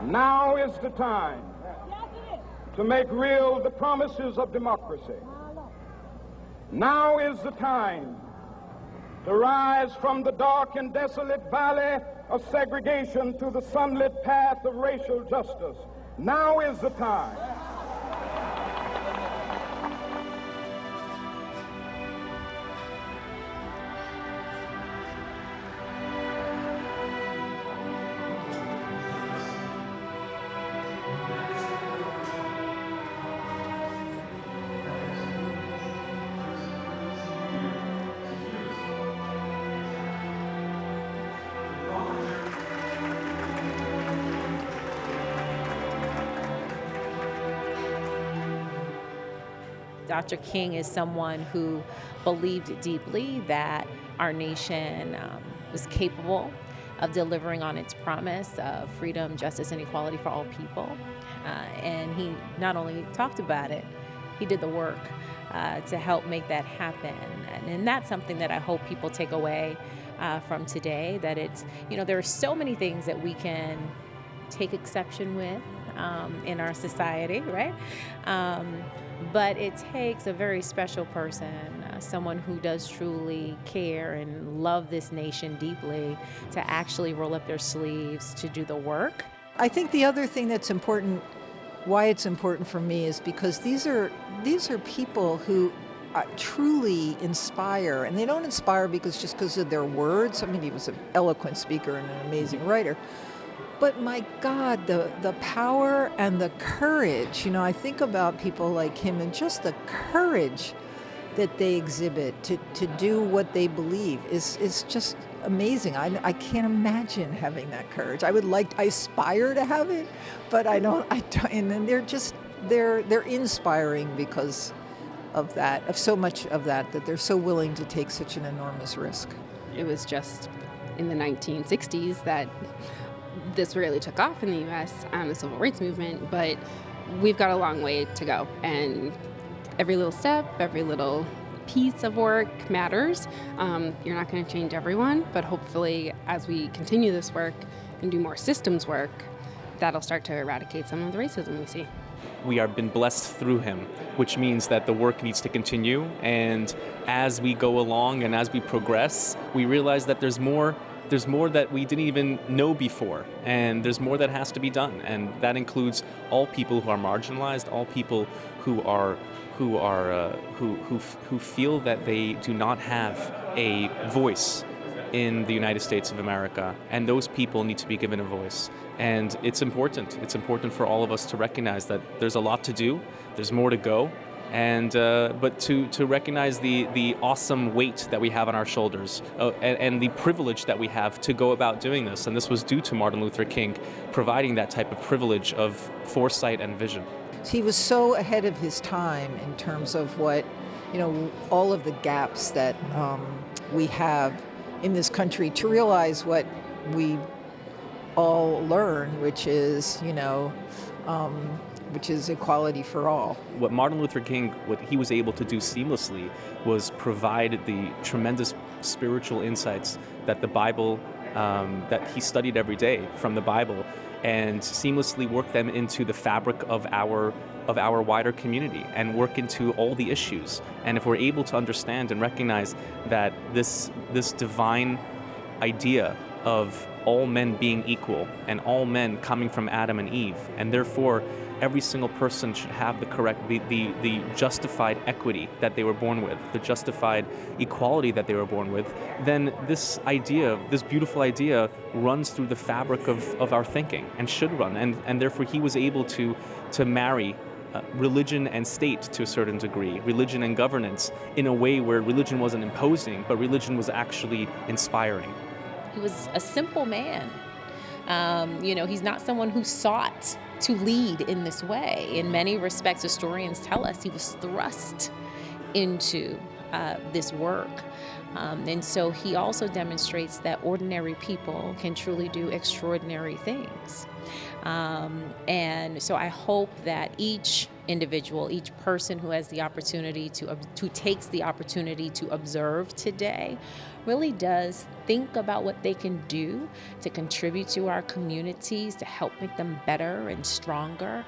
Now is the time to make real the promises of democracy. Now is the time to rise from the dark and desolate valley of segregation to the sunlit path of racial justice. Now is the time. Dr. King is someone who believed deeply that our nation was capable of delivering on its promise of freedom, justice, and equality for all people. And he not only talked about it, he did the work to help make that happen. And that's something that I hope people take away from today, that it's, there are so many things that we can take exception with in our society, right? But it takes a very special person, someone who does truly care and love this nation deeply, to actually roll up their sleeves to do the work. I think the other thing that's important, why it's important for me, is because these are people who truly inspire, and they don't inspire just because of their words. I mean, he was an eloquent speaker and an amazing writer. But my God, the power and the courage, I think about people like him and just the courage that they exhibit to do what they believe is just amazing. I can't imagine having that courage. I aspire to have it, but I don't, and they're inspiring because of that, of so much of that they're so willing to take such an enormous risk. It was just in the 1960s that this really took off in the U.S., the civil rights movement, but we've got a long way to go. And every little step, every little piece of work matters. You're not going to change everyone, but hopefully as we continue this work and do more systems work, that'll start to eradicate some of the racism we see. We have been blessed through him, which means that the work needs to continue. And as we go along and as we progress, we realize that there's more that we didn't even know before, and there's more that has to be done, and that includes all people who are marginalized, all people who feel that they do not have a voice in the United States of America, and those people need to be given a voice. And it's important. It's important for all of us to recognize that there's a lot to do, there's more to go. And but to recognize the awesome weight that we have on our shoulders and the privilege that we have to go about doing this. And this was due to Martin Luther King providing that type of privilege of foresight and vision. He was so ahead of his time in terms of what, all of the gaps that we have in this country, to realize what we all learn, which is equality for all. What Martin Luther King, what he was able to do seamlessly was provide the tremendous spiritual insights that the Bible, that he studied every day from the Bible, and seamlessly work them into the fabric of our wider community and work into all the issues. And if we're able to understand and recognize that this divine idea of all men being equal and all men coming from Adam and Eve, and therefore every single person should have the justified equity that they were born with, the justified equality that they were born with, then this beautiful idea runs through the fabric of our thinking and should run. And therefore he was able to marry religion and state to a certain degree, religion and governance, in a way where religion wasn't imposing, but religion was actually inspiring. He was a simple man. He's not someone who sought to lead in this way. In many respects, historians tell us he was thrust into this work. And so he also demonstrates that ordinary people can truly do extraordinary things. And so I hope that each individual, each person who has the opportunity who takes the opportunity to observe today, really does think about what they can do to contribute to our communities, to help make them better and stronger,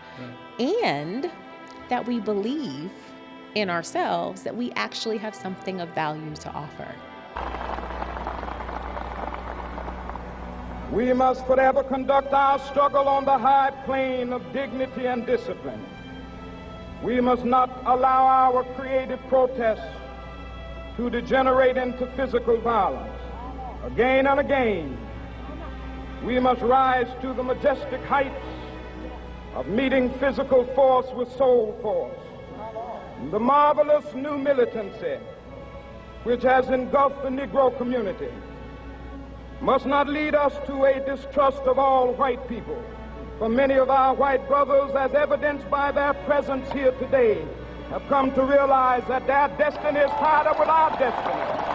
and that we believe in ourselves that we actually have something of value to offer. We must forever conduct our struggle on the high plane of dignity and discipline. We must not allow our creative protests to degenerate into physical violence. Again and again, we must rise to the majestic heights of meeting physical force with soul force. The marvelous new militancy which has engulfed the Negro community must not lead us to a distrust of all white people. For many of our white brothers, as evidenced by their presence here today, have come to realize that their destiny is tied up with our destiny.